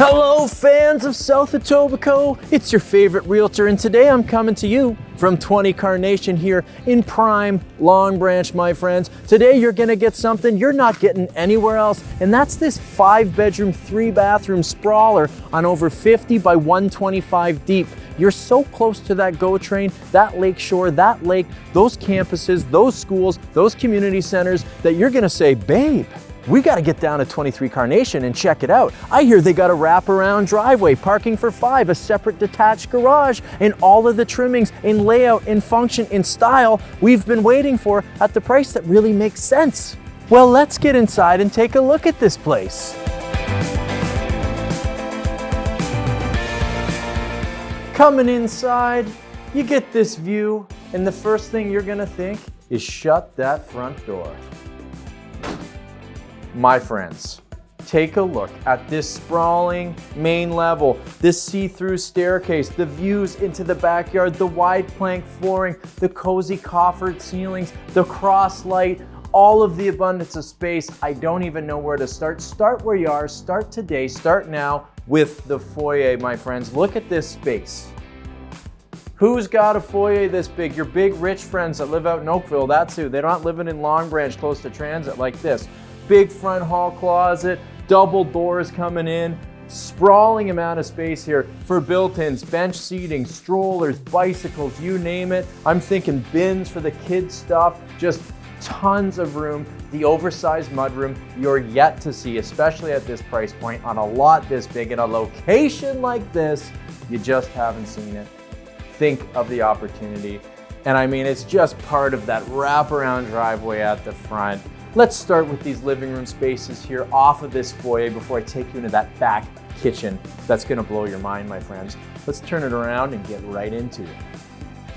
Hello fans of South Etobicoke, it's your favorite realtor, and today I'm coming to you from 20 Carnation here in prime Long Branch, my friends. Today you're gonna get something you're not getting anywhere else, and that's this 5-bedroom, 3-bathroom sprawler on over 50 by 125 deep. You're so close to that GO train, that lake shore, that lake, those campuses, those schools, those community centers that you're gonna say, babe, we got to get down to 23 Carnation and check it out. I hear they got a wraparound driveway, parking for 5, a separate detached garage, and all of the trimmings in layout, in function, in style we've been waiting for at the price that really makes sense. Well, let's get inside and take a look at this place. Coming inside, you get this view, and the first thing you're gonna think is shut that front door. My friends, take a look at this sprawling main level, this see-through staircase, the views into the backyard, the wide plank flooring, the cozy coffered ceilings, the cross light, all of the abundance of space. I don't even know where to start. Start where you are, start today, start now with the foyer, my friends. Look at this space. Who's got a foyer this big? Your big rich friends that live out in Oakville, that's who. They're not living in Long Branch close to transit like this. Big front hall closet, double doors coming in, sprawling amount of space here for built-ins, bench seating, strollers, bicycles, you name it. I'm thinking bins for the kids' stuff, just tons of room. The oversized mudroom you're yet to see, especially at this price point on a lot this big in a location like this. You just haven't seen it. Think of the opportunity. And I mean, it's just part of that wraparound driveway at the front. Let's start with these living room spaces here off of this foyer before I take you into that back kitchen. That's gonna blow your mind, my friends. Let's turn it around and get right into it.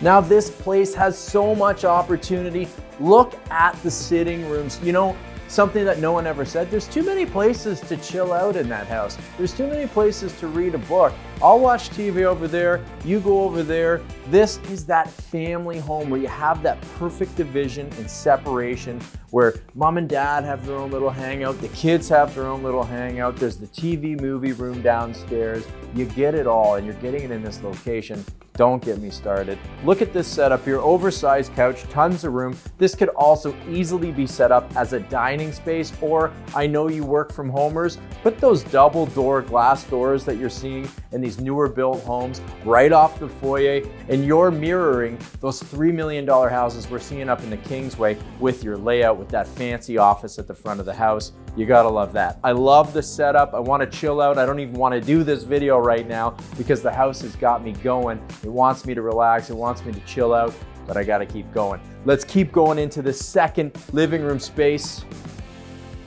Now this place has so much opportunity. Look at the sitting rooms. You know, something that no one ever said, there's too many places to chill out in that house. There's too many places to read a book. I'll watch TV over there, you go over there. This is that family home where you have that perfect division and separation where mom and dad have their own little hangout, the kids have their own little hangout, there's the TV movie room downstairs. You get it all, and you're getting it in this location. Don't get me started. Look at this setup here, oversized couch, tons of room. This could also easily be set up as a dining space, or I know you work from homers, put those double door glass doors that you're seeing in these newer built homes right off the foyer, and you're mirroring those $3 million houses we're seeing up in the Kingsway with your layout, with that fancy office at the front of the house. You gotta love that. I love the setup. I wanna chill out. I don't even wanna do this video right now because the house has got me going. It wants me to relax. It wants me to chill out, but I gotta keep going. Let's keep going into the second living room space.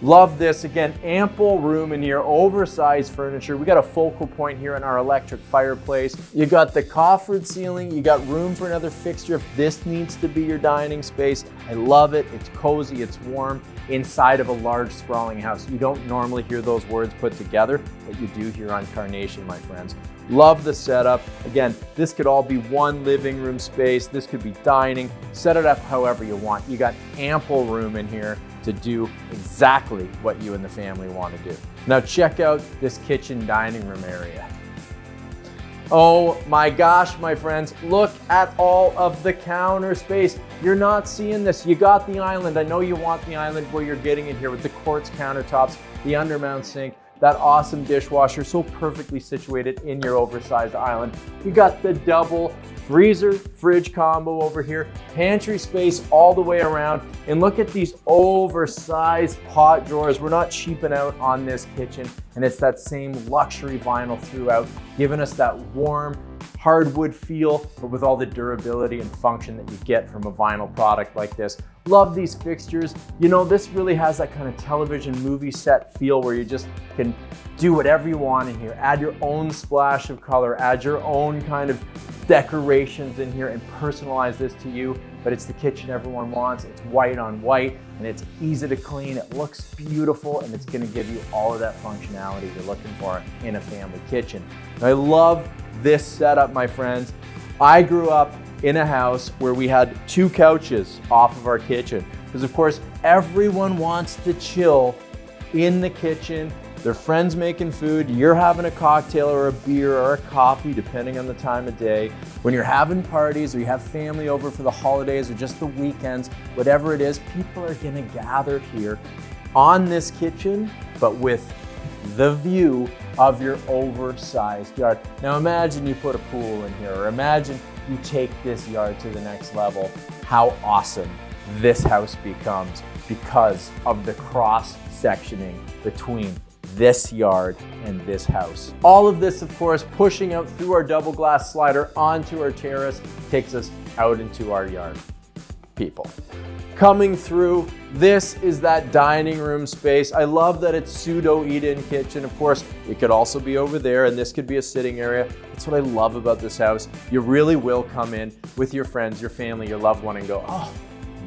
Love this. Again, ample room in here, oversized furniture. We got a focal point here in our electric fireplace. You got the coffered ceiling. You got room for another fixture if this needs to be your dining space. I love it. It's cozy, it's warm inside of a large sprawling house. You don't normally hear those words put together, but you do here on Carnation, my friends. Love the setup. Again, this could all be one living room space. This could be dining. Set it up however you want. You got ample room in here to do exactly what you and the family want to do. Now check out this kitchen dining room area. Oh my gosh, my friends, look at all of the counter space. You're not seeing this. You got the island. I know you want the island where you're getting in here with the quartz countertops, the undermount sink, that awesome dishwasher so perfectly situated in your oversized island. You got the double freezer fridge combo over here, pantry space all the way around, and look at these oversized pot drawers. We're not cheaping out on this kitchen, and it's that same luxury vinyl throughout, giving us that warm hardwood feel, but with all the durability and function that you get from a vinyl product like this. Love these fixtures. You know, this really has that kind of television movie set feel where you just can do whatever you want in here. Add your own splash of color, add your own kind of decorations in here and personalize this to you, but it's the kitchen everyone wants. It's white on white and it's easy to clean. It looks beautiful and it's gonna give you all of that functionality you're looking for in a family kitchen. I love this setup, my friends. I grew up in a house where we had 2 couches off of our kitchen because of course everyone wants to chill in the kitchen Their friends making food, you're having a cocktail or a beer or a coffee, depending on the time of day. When you're having parties or you have family over for the holidays or just the weekends, whatever it is, people are gonna gather here on this kitchen, but with the view of your oversized yard. Now imagine you put a pool in here, or imagine you take this yard to the next level. How awesome this house becomes because of the cross-sectioning between this yard and this house. All of this, of course, pushing out through our double glass slider onto our terrace, takes us out into our yard. People. Coming through, this is that dining room space. I love that it's pseudo eat-in kitchen. Of course, it could also be over there, and this could be a sitting area. That's what I love about this house. You really will come in with your friends, your family, your loved one, and go, oh,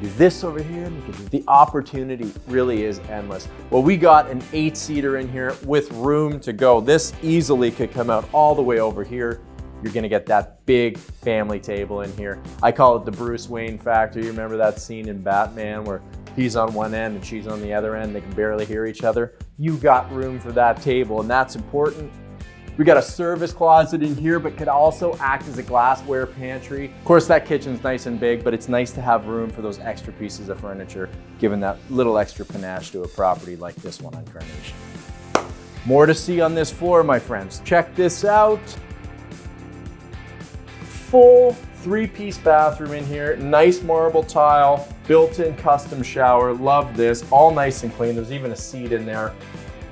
do this over here. The opportunity really is endless. Well, we got an 8-seater in here with room to go. This easily could come out all the way over here. You're gonna get that big family table in here. I call it the Bruce Wayne factor. You remember that scene in Batman where he's on one end and she's on the other end, they can barely hear each other? You got room for that table, and that's important. We got a service closet in here, but could also act as a glassware pantry. Of course, that kitchen's nice and big, but it's nice to have room for those extra pieces of furniture, giving that little extra panache to a property like this one on Carnation. More to see on this floor, my friends. Check this out. Full 3-piece bathroom in here, nice marble tile, built-in custom shower, love this, all nice and clean. There's even a seat in there.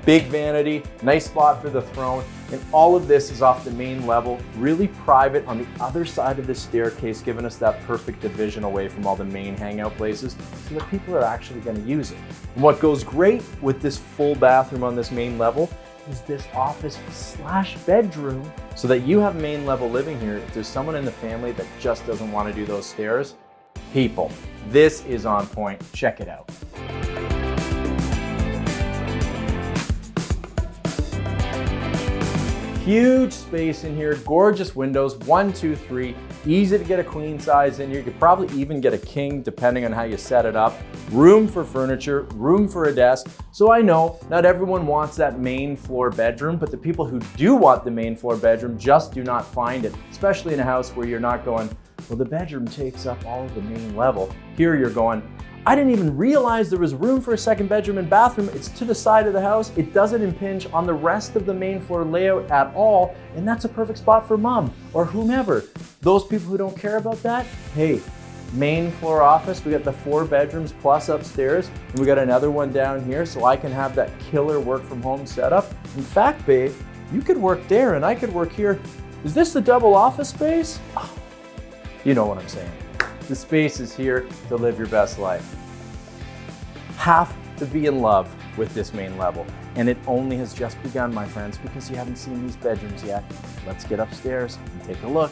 Big vanity, nice spot for the throne, and all of this is off the main level, really private on the other side of the staircase, giving us that perfect division away from all the main hangout places so that people are actually going to use it. And what goes great with this full bathroom on this main level is this office / bedroom, so that you have main level living here. If there's someone in the family that just doesn't want to do those stairs, people, this is on point. Check it out. Huge space in here, gorgeous windows, 1, 2, 3, easy to get a queen size in here. You could probably even get a king depending on how you set it up. Room for furniture, room for a desk. So I know not everyone wants that main floor bedroom, but the people who do want the main floor bedroom just do not find it, especially in a house where you're not going, well, the bedroom takes up all of the main level. Here you're going, I didn't even realize there was room for a second bedroom and bathroom. It's to the side of the house. It doesn't impinge on the rest of the main floor layout at all. And that's a perfect spot for mom or whomever. Those people who don't care about that, hey, main floor office. We got the 4 bedrooms plus upstairs. And we got another one down here so I can have that killer work from home setup. In fact, babe, you could work there and I could work here. Is this the double office space? Oh, you know what I'm saying. The space is here to live your best life. Have to be in love with this main level. And it only has just begun, my friends, because you haven't seen these bedrooms yet. Let's get upstairs and take a look.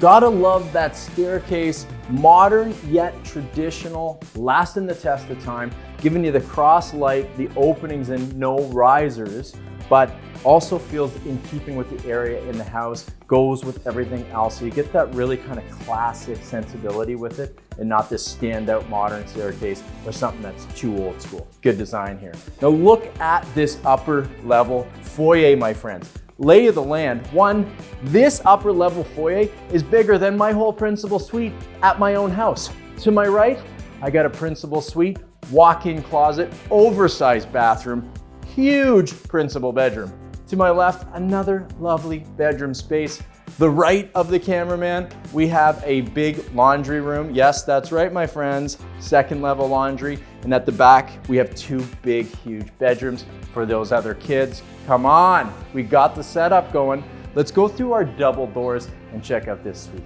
Gotta love that staircase, modern yet traditional, lasting the test of time, giving you the cross light, the openings and no risers, but also feels in keeping with the area in the house, goes with everything else. So you get that really kind of classic sensibility with it and not this standout modern staircase or something that's too old school. Good design here. Now look at this upper level foyer, my friends. Lay of the land. One, this upper level foyer is bigger than my whole principal suite at my own house. To my right, I got a principal suite, walk-in closet, oversized bathroom, huge principal bedroom. To my left, another lovely bedroom space. The right of the cameraman, we have a big laundry room. Yes, that's right, my friends, 2nd level laundry. And at the back, we have 2 big, huge bedrooms for those other kids. Come on, we got the setup going. Let's go through our double doors and check out this suite.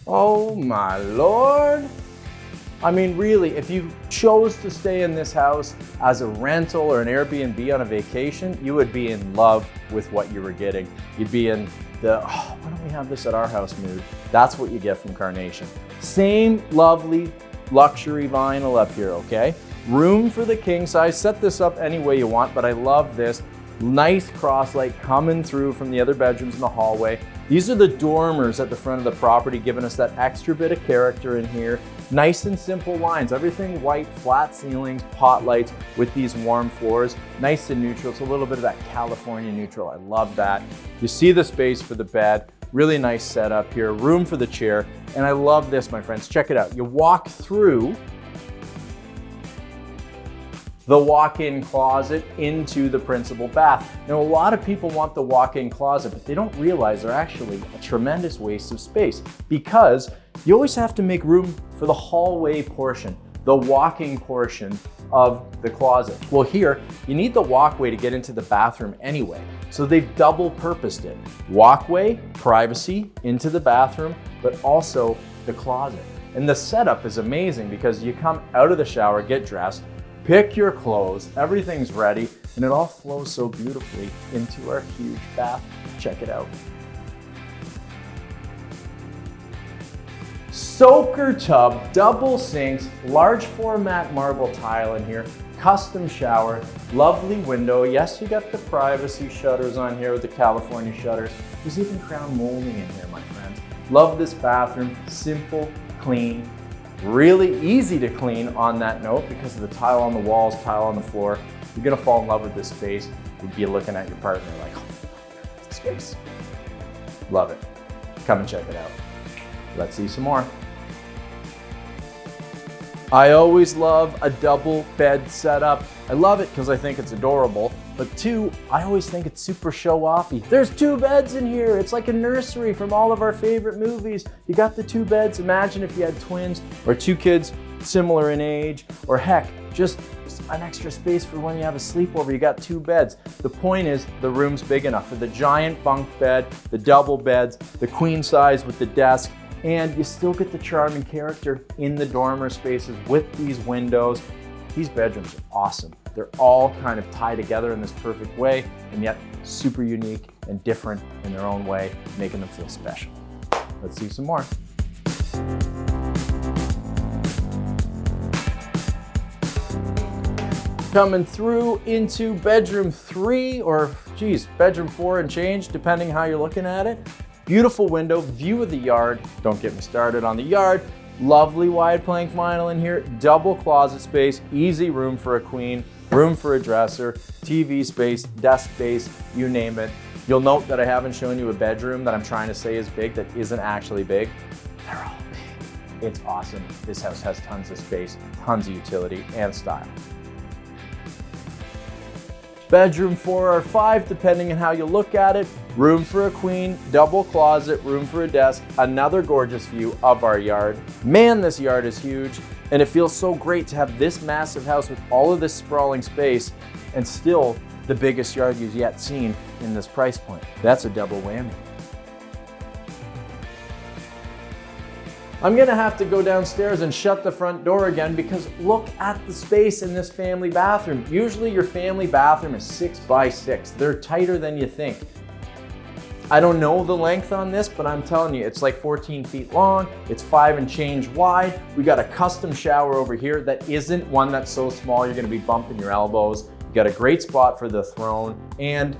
Oh my Lord. I mean, really, if you chose to stay in this house as a rental or an Airbnb on a vacation, you would be in love with what you were getting. You'd be in the, oh, why don't we have this at our house mood? That's what you get from Carnation. Same lovely luxury vinyl up here, okay? Room for the king size. Set this up any way you want, but I love this. Nice cross light coming through from the other bedrooms in the hallway. These are the dormers at the front of the property, giving us that extra bit of character in here. Nice and simple lines, everything white, flat ceilings, pot lights with these warm floors. Nice and neutral, it's a little bit of that California neutral, I love that. You see the space for the bed, really nice setup here, room for the chair, and I love this, my friends, check it out. You walk through the walk-in closet into the principal bath. Now, a lot of people want the walk-in closet, but they don't realize they're actually a tremendous waste of space because you always have to make room for the hallway portion, the walking portion of the closet. Well, here, you need the walkway to get into the bathroom anyway. So they've double purposed it. Walkway, privacy into the bathroom, but also the closet. And the setup is amazing because you come out of the shower, get dressed, pick your clothes, everything's ready, and it all flows so beautifully into our huge bath. Check it out. Soaker tub, double sinks, large format marble tile in here, custom shower, lovely window. Yes, you got the privacy shutters on here with the California shutters. There's even crown molding in here, my friends. Love this bathroom, simple, clean, really easy to clean on that note because of the tile on the walls, tile on the floor. You're gonna fall in love with this space. You'd be looking at your partner like, oh, this space. Love it. Come and check it out. Let's see some more. I always love a double bed setup. I love it because I think it's adorable, but two, I always think it's super show-offy. There's 2 beds in here. It's like a nursery from all of our favorite movies. You got the 2 beds. Imagine if you had twins or 2 kids similar in age, or heck, just an extra space for when you have a sleepover. You got 2 beds. The point is the room's big enough for the giant bunk bed, the double beds, the queen size with the desk, and you still get the charm and character in the dormer spaces with these windows. These bedrooms are awesome. They're all kind of tied together in this perfect way, and yet super unique and different in their own way, making them feel special. Let's see some more. Coming through into bedroom 3, or geez, bedroom 4 and change, depending how you're looking at it. Beautiful window, view of the yard. Don't get me started on the yard. Lovely wide plank vinyl in here, double closet space, easy room for a queen, room for a dresser, TV space, desk space, you name it. You'll note that I haven't shown you a bedroom that I'm trying to say is big that isn't actually big. They're all big. It's awesome. This house has tons of space, tons of utility and style. Bedroom 4 or 5, depending on how you look at it. Room for a queen, double closet, room for a desk, another gorgeous view of our yard. Man, this yard is huge, and it feels so great to have this massive house with all of this sprawling space and still the biggest yard you've yet seen in this price point. That's a double whammy. I'm gonna have to go downstairs and shut the front door again because look at the space in this family bathroom. Usually your family bathroom is 6 by 6. They're tighter than you think. I don't know the length on this, but I'm telling you, it's like 14 feet long. It's 5 and change wide. We got a custom shower over here that isn't one that's so small you're gonna be bumping your elbows. You got a great spot for the throne and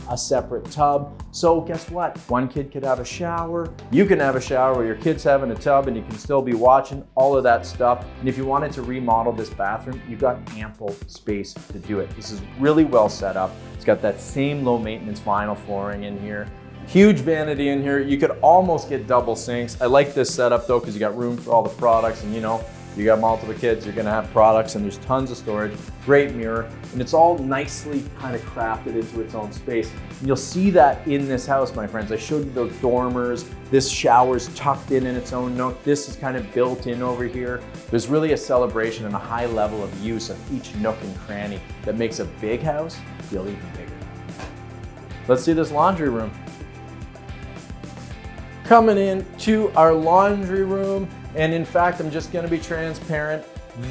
a separate tub. So guess what? One kid could have a shower. You can have a shower where your kid's having a tub and you can still be watching all of that stuff. And if you wanted to remodel this bathroom, you've got ample space to do it. This is really well set up. It's got that same low maintenance vinyl flooring in here. Huge vanity in here. You could almost get double sinks. I like this setup though, because you got room for all the products, and you know, you got multiple kids, you're gonna have products, and there's tons of storage, great mirror, and it's all nicely kind of crafted into its own space. And you'll see that in this house, my friends. I showed you those dormers. This shower's tucked in its own nook. This is kind of built in over here. There's really a celebration and a high level of use of each nook and cranny that makes a big house feel even bigger. Let's see this laundry room. Coming in to our laundry room, and in fact, I'm just gonna be transparent.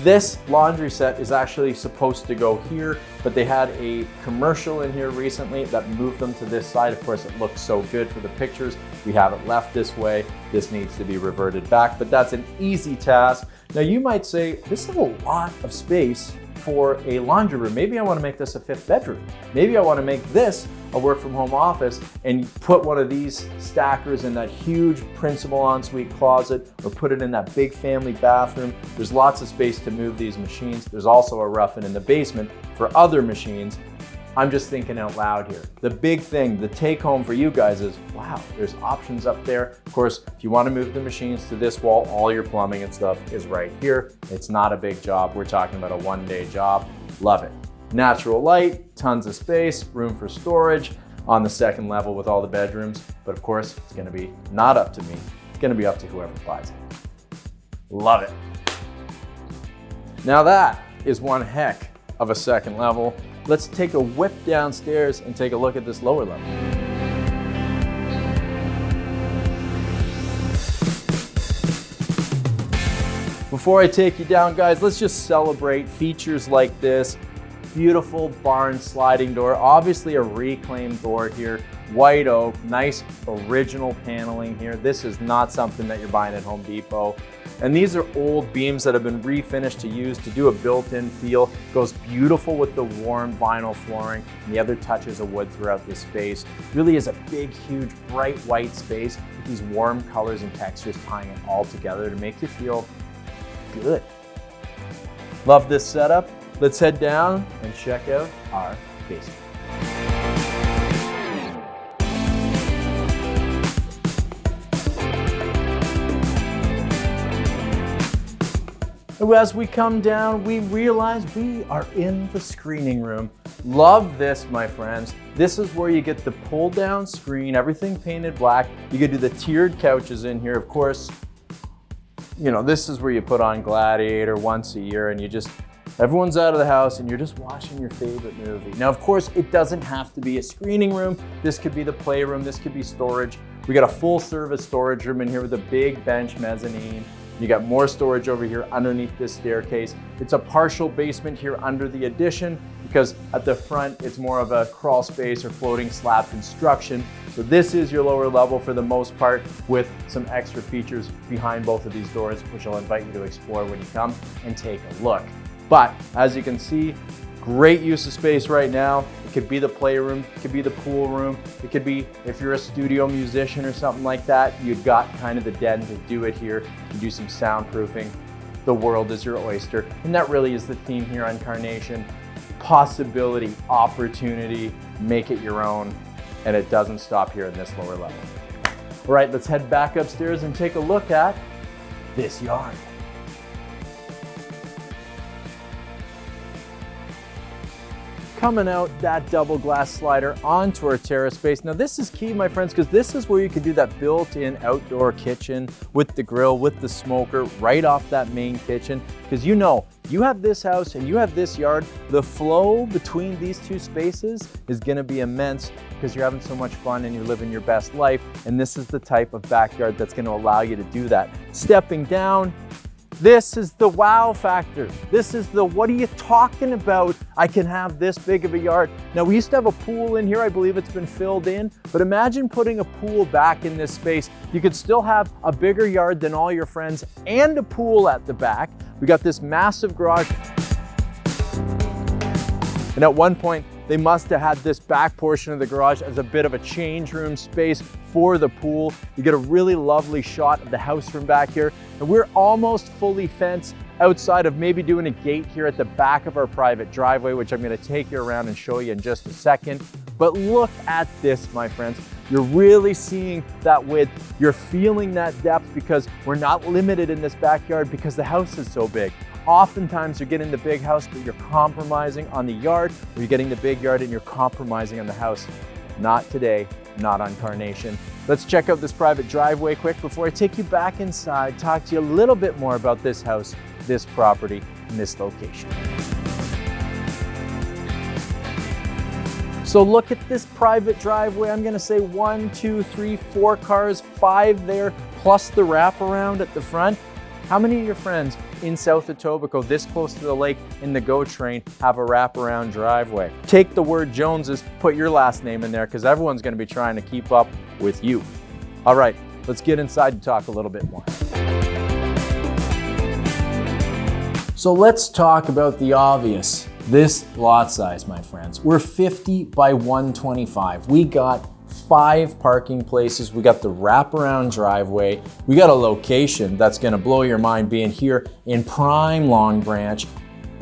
This laundry set is actually supposed to go here, but they had a commercial in here recently that moved them to this side. Of course, it looks so good for the pictures. We have it left this way. This needs to be reverted back, but that's an easy task. Now you might say, this is a lot of space for a laundry room. Maybe I want to make this a 5th bedroom. Maybe I want to make this a work from home office and put one of these stackers in that huge principal ensuite closet, or put it in that big family bathroom. There's lots of space to move these machines. There's also a rough-in in the basement for other machines. I'm just thinking out loud here. The big thing, the take home for you guys is, wow, there's options up there. Of course, if you want to move the machines to this wall, all your plumbing and stuff is right here. It's not a big job. We're talking about a 1-day job. Love it. Natural light, tons of space, room for storage on the 2nd level with all the bedrooms. But of course, it's gonna be not up to me. It's gonna be up to whoever buys it. Love it. Now that is one heck of a 2nd level. Let's take a whip downstairs and take a look at this lower level. Before I take you down, guys, let's just celebrate features like this. Beautiful barn sliding door, obviously a reclaimed door here, white oak, nice original paneling here. This is not something that you're buying at Home Depot. And these are old beams that have been refinished to use to do a built-in feel. Goes beautiful with the warm vinyl flooring and the other touches of wood throughout this space. Really is a big, huge, bright white space with these warm colors and textures tying it all together to make you feel good. Love this setup. Let's head down and check out our basement. As we come down, we realize we are in the screening room. Love this, my friends. This is where you get the pull down screen, everything painted black. You could do the tiered couches in here. Of course, you know, this is where you put on Gladiator once a year and everyone's out of the house and you're just watching your favorite movie. Now, of course, it doesn't have to be a screening room. This could be the playroom. This could be storage. We got a full service storage room in here with a big bench mezzanine. You got more storage over here underneath this staircase. It's a partial basement here under the addition because at the front, it's more of a crawl space or floating slab construction. So this is your lower level for the most part with some extra features behind both of these doors, which I'll invite you to explore when you come and take a look. But as you can see, great use of space right now. It could be the playroom, it could be the pool room, it could be if you're a studio musician or something like that, you've got kind of the den to do it here. You can do some soundproofing. The world is your oyster. And that really is the theme here on Carnation. Possibility, opportunity, make it your own. And it doesn't stop here in this lower level. All right, let's head back upstairs and take a look at this yard. Coming out that double glass slider onto our terrace space. Now this is key, my friends, because this is where you can do that built-in outdoor kitchen with the grill, with the smoker, right off that main kitchen. Because you know, you have this house and you have this yard, the flow between these two spaces is gonna be immense because you're having so much fun and you're living your best life. And this is the type of backyard that's gonna allow you to do that. Stepping down, this is the wow factor. This is the, what are you talking about? I can have this big of a yard. Now we used to have a pool in here. I believe it's been filled in, but imagine putting a pool back in this space. You could still have a bigger yard than all your friends and a pool at the back. We got this massive garage. And at one point, they must have had this back portion of the garage as a bit of a change room space for the pool. You get a really lovely shot of the house from back here. And we're almost fully fenced outside of maybe doing a gate here at the back of our private driveway, which I'm gonna take you around and show you in just a second. But look at this, my friends. You're really seeing that width. You're feeling that depth because we're not limited in this backyard because the house is so big. Oftentimes you're getting the big house, but you're compromising on the yard, or you're getting the big yard and you're compromising on the house. Not today, not on Carnation. Let's check out this private driveway quick before I take you back inside, talk to you a little bit more about this house, this property, and this location. So look at this private driveway. I'm gonna say 1, 2, 3, 4 cars, 5 there, plus the wraparound at the front. How many of your friends in South Etobicoke, this close to the lake in the GO train, have a wraparound driveway? Take the word Joneses, put your last name in there because everyone's gonna be trying to keep up with you. All right, let's get inside and talk a little bit more. So let's talk about the obvious. This lot size, my friends. We're 50 by 125. We got 5 parking places. We got the wraparound driveway. We got a location that's gonna blow your mind being here in prime Long Branch,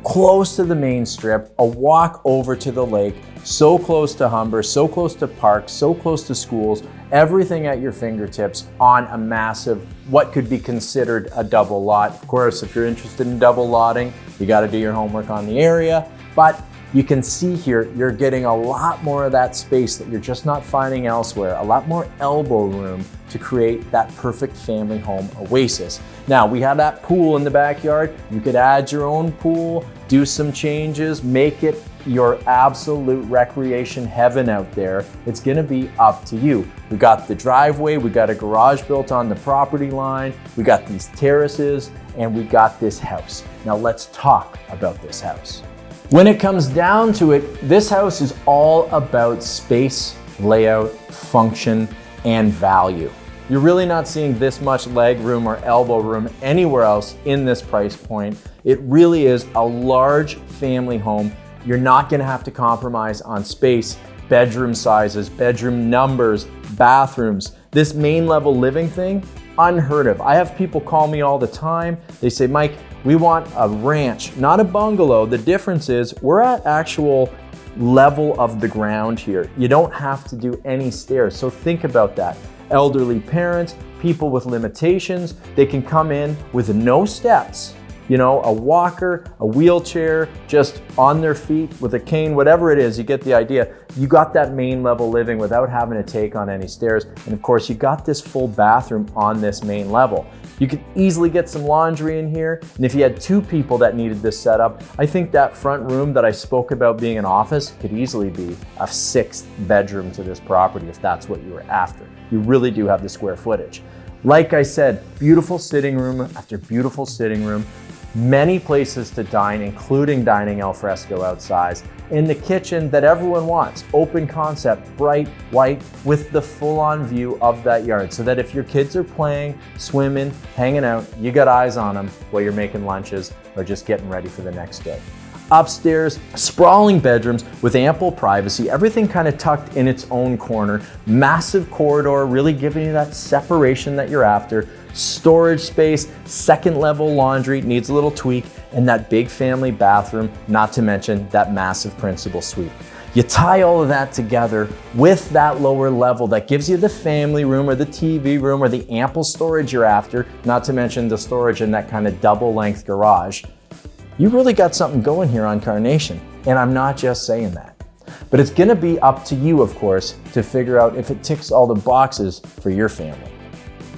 close to the main strip, a walk over to the lake, so close to Humber, so close to parks, so close to schools, everything at your fingertips on a massive, what could be considered a double lot. Of course, if you're interested in double lotting, you gotta do your homework on the area, but you can see here, you're getting a lot more of that space that you're just not finding elsewhere, a lot more elbow room to create that perfect family home oasis. Now, we have that pool in the backyard. You could add your own pool, do some changes, make it your absolute recreation heaven out there. It's gonna be up to you. We got the driveway, we got a garage built on the property line, we got these terraces, and we got this house. Now let's talk about this house. When it comes down to it, this house is all about space, layout, function, and value. You're really not seeing this much leg room or elbow room anywhere else in this price point. It really is a large family home. You're not gonna have to compromise on space, bedroom sizes, bedroom numbers, bathrooms. This main level living thing, unheard of. I have people call me all the time. They say, Mike, we want a ranch, not a bungalow. The difference is we're at actual level of the ground here. You don't have to do any stairs. So think about that. Elderly parents, people with limitations, they can come in with no steps. You know, a walker, a wheelchair, just on their feet with a cane, whatever it is, you get the idea. You got that main level living without having to take on any stairs. And of course, you got this full bathroom on this main level. You could easily get some laundry in here. And if you had 2 people that needed this setup, I think that front room that I spoke about being an office could easily be a 6th bedroom to this property if that's what you were after. You really do have the square footage. Like I said, beautiful sitting room after beautiful sitting room. Many places to dine, including dining al fresco outside. In the kitchen that everyone wants, open concept, bright white with the full-on view of that yard so that if your kids are playing, swimming, hanging out, you got eyes on them while you're making lunches or just getting ready for the next day. Upstairs, sprawling bedrooms with ample privacy, everything kind of tucked in its own corner, massive corridor, really giving you that separation that you're after, storage space, 2nd level laundry, needs a little tweak, and that big family bathroom, not to mention that massive principal suite. You tie all of that together with that lower level that gives you the family room or the TV room or the ample storage you're after, not to mention the storage in that kind of double length garage. You really got something going here on Carnation, and I'm not just saying that. But it's gonna be up to you, of course, to figure out if it ticks all the boxes for your family.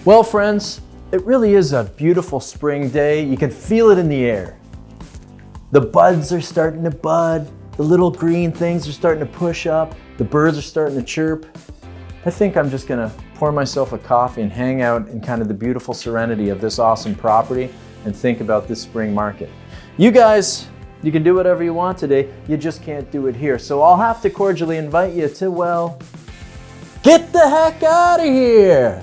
Well, friends, it really is a beautiful spring day. You can feel it in the air. The buds are starting to bud, the little green things are starting to push up, the birds are starting to chirp. I think I'm just gonna pour myself a coffee and hang out in kind of the beautiful serenity of this awesome property and think about this spring market. You guys, you can do whatever you want today, you just can't do it here. So I'll have to cordially invite you to, well, get the heck out of here.